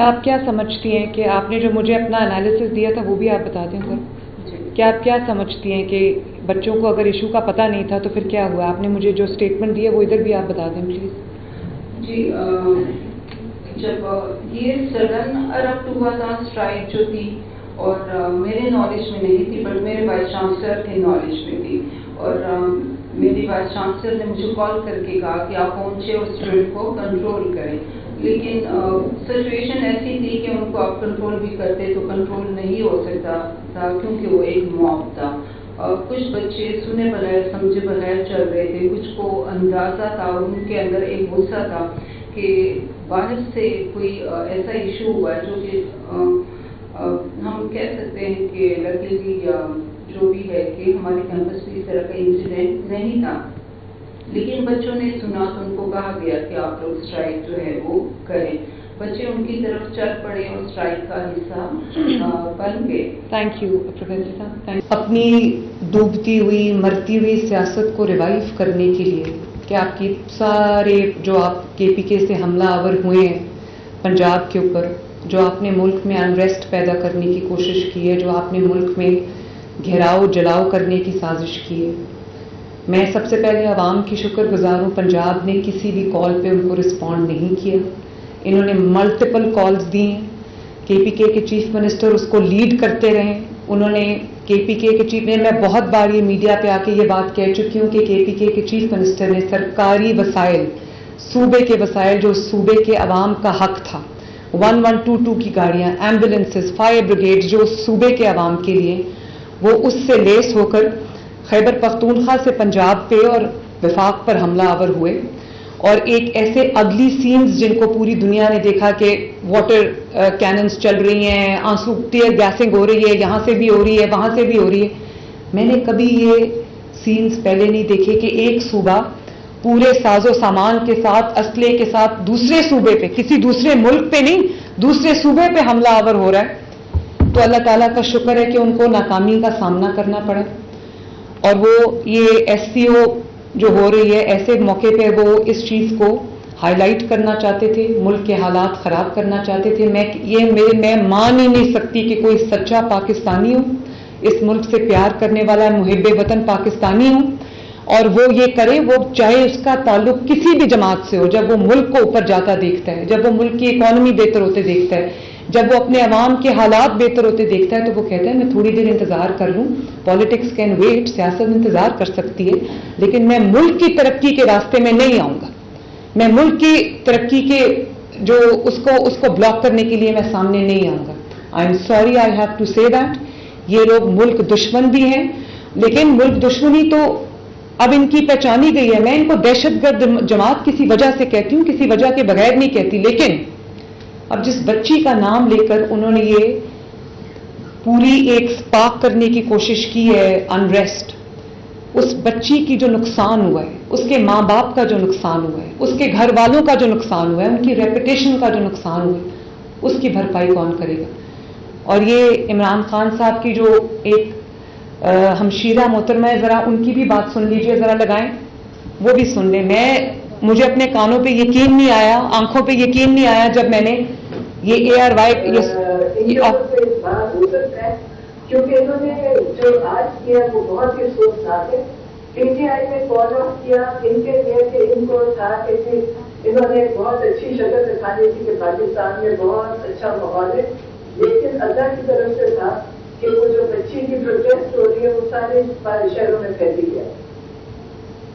آپ کیا سمجھتی ہیں کہ آپ نے جو مجھے اپنا انالیسس دیا تھا وہ بھی آپ بتا دیں سر. کیا آپ کیا سمجھتی ہیں کہ بچوں کو اگر ایشو کا پتہ نہیں تھا تو پھر کیا ہوا؟ آپ نے مجھے جو اسٹیٹمنٹ دی ہے وہ ادھر بھی آپ بتا دیں پلیز. جی جب یہ سڈن ارپٹ ہوا تھا اسٹرائک جو تھی، اور میرے نالج میں نہیں تھی بٹ میرے وائس چانسلر کے نالج میں تھی، اور میری وائس چانسلر نے مجھے کال کر کے کہا کہ آپ پہنچے اور اسٹوڈنٹ کو کنٹرول کریں. لیکن سچویشن ایسی تھی کہ ان کو آپ کنٹرول بھی کرتے تو کنٹرول نہیں ہو سکتا تھا، کیونکہ وہ ایک موب تھا. کچھ بچے سنے بغیر سمجھے بغیر چل رہے تھے، کچھ کو اندازہ تھا اور ان کے اندر ایک غصہ تھا کہ باہر سے کوئی ایسا ایشو ہوا جو کہ ہم کہہ سکتے ہیں کہ لکیلی یا جو بھی ہے کہ ہمارے کیمپس میں اس طرح کا انسیڈنٹ نہیں تھا. لیکن بچوں نے سنا تو ان کو کہا گیا کہ آپ لوگ اسٹرائک جو ہے وہ کریں. بچے ان کی طرف چل پڑے اور اسٹرائک کا حصہ بن گئے. تھینک یو پروفیسر صاحب. اپنی ڈوبتی ہوئی مرتی ہوئی سیاست کو ریوائیو کرنے کے لیے کہ آپ کی سارے جو آپ کے پی کے سے حملہ آور ہوئے ہیں پنجاب کے اوپر، جو آپ نے ملک میں انریسٹ پیدا کرنے کی کوشش کی ہے، جو آپ نے ملک میں گھیراؤ جلاؤ کرنے کی سازش کی ہے، میں سب سے پہلے عوام کی شکر گزار ہوں. پنجاب نے کسی بھی کال پہ ان کو رسپونڈ نہیں کیا. انہوں نے ملٹیپل کالز دی ہیں. کے پی کے چیف منسٹر اس کو لیڈ کرتے رہے. انہوں نے کے پی کے چیف میں بہت بار یہ میڈیا پہ آ کے یہ بات کہہ چکی ہوں کہ کے پی کے چیف منسٹر نے سرکاری وسائل، صوبے کے وسائل جو صوبے کے عوام کا حق تھا، 1122 کی گاڑیاں، ایمبولینسز، فائر بریگیڈ جو صوبے کے عوام کے لیے، وہ اس سے لیس ہو کر خیبر پختونخوا سے پنجاب پہ اور وفاق پر حملہ آور ہوئے. اور ایک ایسے اگلی سینز جن کو پوری دنیا نے دیکھا کہ واٹر کیننز چل رہی ہیں، آنسو ٹیئر گیسنگ ہو رہی ہے، یہاں سے بھی ہو رہی ہے، وہاں سے بھی ہو رہی ہے. میں نے کبھی یہ سینز پہلے نہیں دیکھے کہ ایک صوبہ پورے ساز و سامان کے ساتھ، اسلحے کے ساتھ دوسرے صوبے پہ، کسی دوسرے ملک پہ نہیں، دوسرے صوبے پہ حملہ آور ہو رہا ہے. تو اللہ تعالیٰ کا شکر ہے کہ ان کو ناکامی کا سامنا کرنا پڑا. اور وہ یہ ایس سی او جو ہو رہی ہے، ایسے موقع پہ وہ اس چیز کو ہائی لائٹ کرنا چاہتے تھے، ملک کے حالات خراب کرنا چاہتے تھے. میں مان ہی نہیں سکتی کہ کوئی سچا پاکستانی ہو، اس ملک سے پیار کرنے والا محب وطن پاکستانی ہو اور وہ یہ کرے، وہ چاہے اس کا تعلق کسی بھی جماعت سے ہو. جب وہ ملک کو اوپر جاتا دیکھتا ہے، جب وہ ملک کی اکانومی بہتر ہوتے دیکھتا ہے، جب وہ اپنے عوام کے حالات بہتر ہوتے دیکھتا ہے، تو وہ کہتا ہے میں تھوڑی دیر انتظار کر لوں، پالیٹکس کین ویٹ، سیاست انتظار کر سکتی ہے، لیکن میں ملک کی ترقی کے راستے میں نہیں آؤں گا. میں ملک کی ترقی کے جو اس کو بلاک کرنے کے لیے میں سامنے نہیں آؤں گا. I am sorry, I have to say that. یہ لوگ ملک دشمن بھی ہیں، لیکن ملک دشمنی تو اب ان کی پہچانی گئی ہے. میں ان کو دہشت گرد جماعت کسی وجہ سے کہتی ہوں، کسی وجہ کے بغیر نہیں کہتی. لیکن اب جس بچی کا نام لے کر انہوں نے یہ پوری ایک سپاک کرنے کی کوشش کی ہے انریسٹ، اس بچی کی جو نقصان ہوا ہے، اس کے ماں باپ کا جو نقصان ہوا ہے، اس کے گھر والوں کا جو نقصان ہوا ہے، ان کی ریپوٹیشن کا جو نقصان ہوا ہے، اس کی بھرپائی کون کرے گا؟ اور یہ عمران خان صاحب کی جو ایک ہمشیرہ محترمہ ہے، ذرا ان کی بھی بات سن لیجئے، ذرا لگائیں، وہ بھی سن لیں. مجھے اپنے کانوں پہ یقین نہیں آیا، آنکھوں پہ یقین نہیں آیا جب میں نے یہ اے آر وائی کیونکہ انہوں نے جو آج کیا وہ بہت ہی سوچناک ہے. پی ٹی آئی نے کال آف کیا ان کے لیے کہ ان کو تھا کہ انہوں نے بہت اچھی شکل دکھانی تھی کہ پاکستان میں بہت اچھا ماحول ہے، لیکن اللہ کی طرف سے تھا کہ وہ جو بچی کی پروٹیسٹ ہو رہی ہے وہ سارے شہروں میں پھیلی گیا.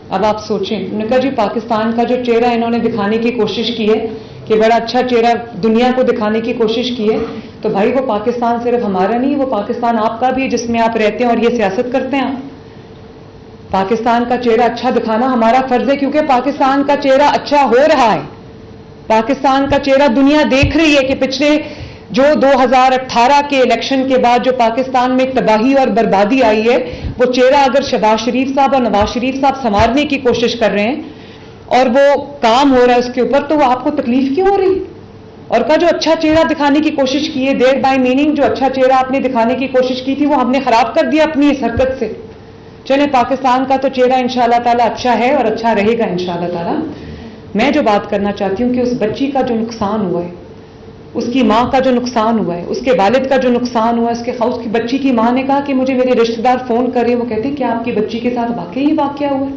اب آپ سوچیں، انہوں نے کہا جی پاکستان کا جو چہرہ انہوں نے دکھانے کی کوشش کی ہے کہ بڑا اچھا چہرہ دنیا کو دکھانے کی کوشش کی ہے، تو بھائی وہ پاکستان صرف ہمارا نہیں، وہ پاکستان آپ کا بھی ہے جس میں آپ رہتے ہیں اور یہ سیاست کرتے ہیں. پاکستان کا چہرہ اچھا دکھانا ہمارا فرض ہے، کیونکہ پاکستان کا چہرہ اچھا ہو رہا ہے. پاکستان کا چہرہ دنیا دیکھ رہی ہے کہ پچھلے جو 2018 کے الیکشن کے بعد جو پاکستان میں تباہی اور بربادی آئی ہے، وہ چہرہ اگر شہباز شریف صاحب اور نواز شریف صاحب سنوارنے کی کوشش کر رہے ہیں اور وہ کام ہو رہا ہے اس کے اوپر، تو وہ آپ کو تکلیف کیوں ہو رہی ہے؟ اور کا جو اچھا چہرہ دکھانے کی کوشش کی ہے، دیر بائی میننگ جو اچھا چہرہ آپ نے دکھانے کی کوشش کی تھی وہ ہم نے خراب کر دیا اپنی اس حرکت سے. چلیں پاکستان کا تو چہرہ انشاءاللہ تعالیٰ اچھا ہے اور اچھا رہے گا انشاءاللہ تعالیٰ. میں جو بات کرنا چاہتی ہوں کہ اس بچی کا جو نقصان ہوا ہے اس کی ماں کا جو نقصان ہوا ہے، اس کے والد کا جو نقصان ہوا ہے، اس کی بچی کی ماں نے کہا کہ مجھے میرے رشتہ دار فون کر رہے ہیں، وہ کہتے ہیں کہ آپ کی بچی کے ساتھ واقعی یہ واقعہ ہوا ہے.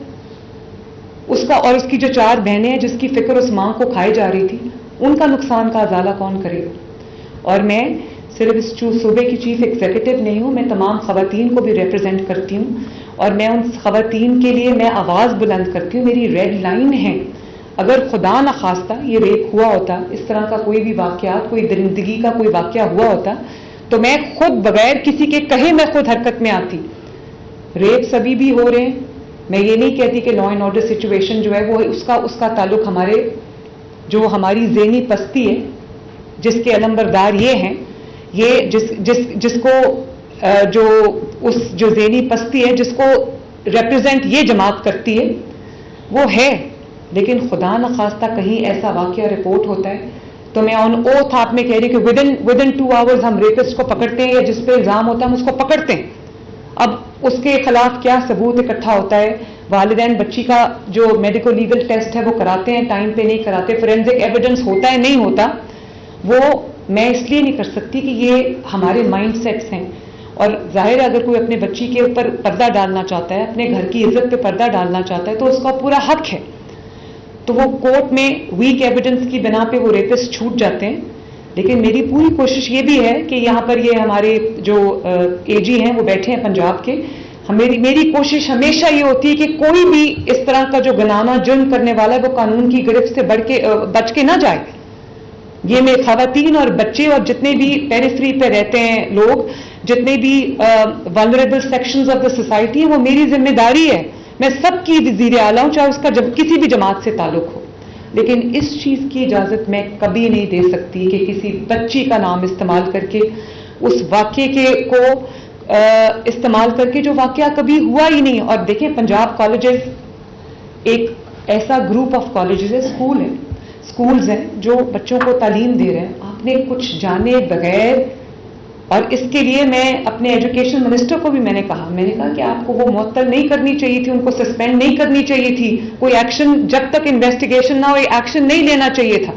اس کا اور اس کی جو 4 بہنیں ہیں جس کی فکر اس ماں کو کھائی جا رہی تھی، ان کا نقصان کا ازالہ کون کرے گا؟ اور میں صرف اس صوبے کی چیف ایگزیکٹو نہیں ہوں، میں تمام خواتین کو بھی ریپرزینٹ کرتی ہوں، اور میں ان خواتین کے لیے میں آواز بلند کرتی ہوں. میری ریڈ لائن ہے، اگر خدا نخواستہ یہ ریپ ہوا ہوتا، اس طرح کا کوئی بھی واقعات، کوئی درندگی کا کوئی واقعہ ہوا ہوتا، تو میں خود بغیر کسی کے کہے میں خود حرکت میں آتی. ریپس ابھی بھی ہو رہے ہیں. میں یہ نہیں کہتی کہ لا اینڈ آرڈر سچویشن جو ہے وہ اس کا تعلق ہماری ذہنی پستی ہے، جس کے علمبردار یہ ہیں، یہ جس کو جو ذہنی پستی ہے، جس کو ریپرزینٹ یہ جماعت کرتی ہے، وہ ہے. لیکن خدا نخواستہ کہیں ایسا واقعہ رپورٹ ہوتا ہے تو میں آن اوتھ آپ میں کہہ رہی کہ ودن 2 آورز ہم ریپسٹ کو پکڑتے ہیں، یا جس پہ الزام ہوتا ہے ہم اس کو پکڑتے ہیں. اب اس کے خلاف کیا ثبوت اکٹھا ہوتا ہے؟ والدین بچی کا جو میڈیکو لیگل ٹیسٹ ہے وہ کراتے ہیں، ٹائم پہ نہیں کراتے، فورینزک ایویڈنس ہوتا ہے نہیں ہوتا، وہ میں اس لیے نہیں کر سکتی کہ یہ ہمارے مائنڈ سیٹس ہیں. اور ظاہر ہے اگر کوئی اپنے بچی کے اوپر پردہ ڈالنا چاہتا ہے، اپنے گھر کی عزت پہ پردہ ڈالنا چاہتا ہے، تو اس کا پورا حق ہے. تو وہ کورٹ میں ویک ایویڈنس کی بنا پہ وہ ریپسٹ چھوٹ جاتے ہیں. لیکن میری پوری کوشش یہ بھی ہے کہ یہاں پر یہ ہمارے جو اے جی ہیں وہ بیٹھے ہیں پنجاب کے، میری کوشش ہمیشہ یہ ہوتی ہے کہ کوئی بھی اس طرح کا جو گنانا جرم کرنے والا ہے وہ قانون کی گرفت سے بچ کے نہ جائے. یہ میں خواتین اور بچے اور جتنے بھی پیریفری پہ رہتے ہیں لوگ، جتنے بھی vulnerable sections of the society ہیں، وہ میری ذمہ داری ہے. میں سب کی وزیر اعلیٰ ہوں، چاہے اس کا کسی بھی جماعت سے تعلق ہو. لیکن اس چیز کی اجازت میں کبھی نہیں دے سکتی کہ کسی بچی کا نام استعمال کر کے اس واقعے کو استعمال کر کے جو واقعہ کبھی ہوا ہی نہیں. اور دیکھیں پنجاب کالجز ایک ایسا گروپ آف کالجز ہے، سکولز ہیں جو بچوں کو تعلیم دے رہے ہیں. آپ نے کچھ جانے بغیر، اور اس کے لیے میں اپنے ایجوکیشن منسٹر کو بھی میں نے کہا کہ آپ کو وہ معطل نہیں کرنی چاہیے تھی، ان کو سسپینڈ نہیں کرنی چاہیے تھی، کوئی ایکشن جب تک انویسٹیگیشن نہ ہو ایکشن نہیں لینا چاہیے تھا.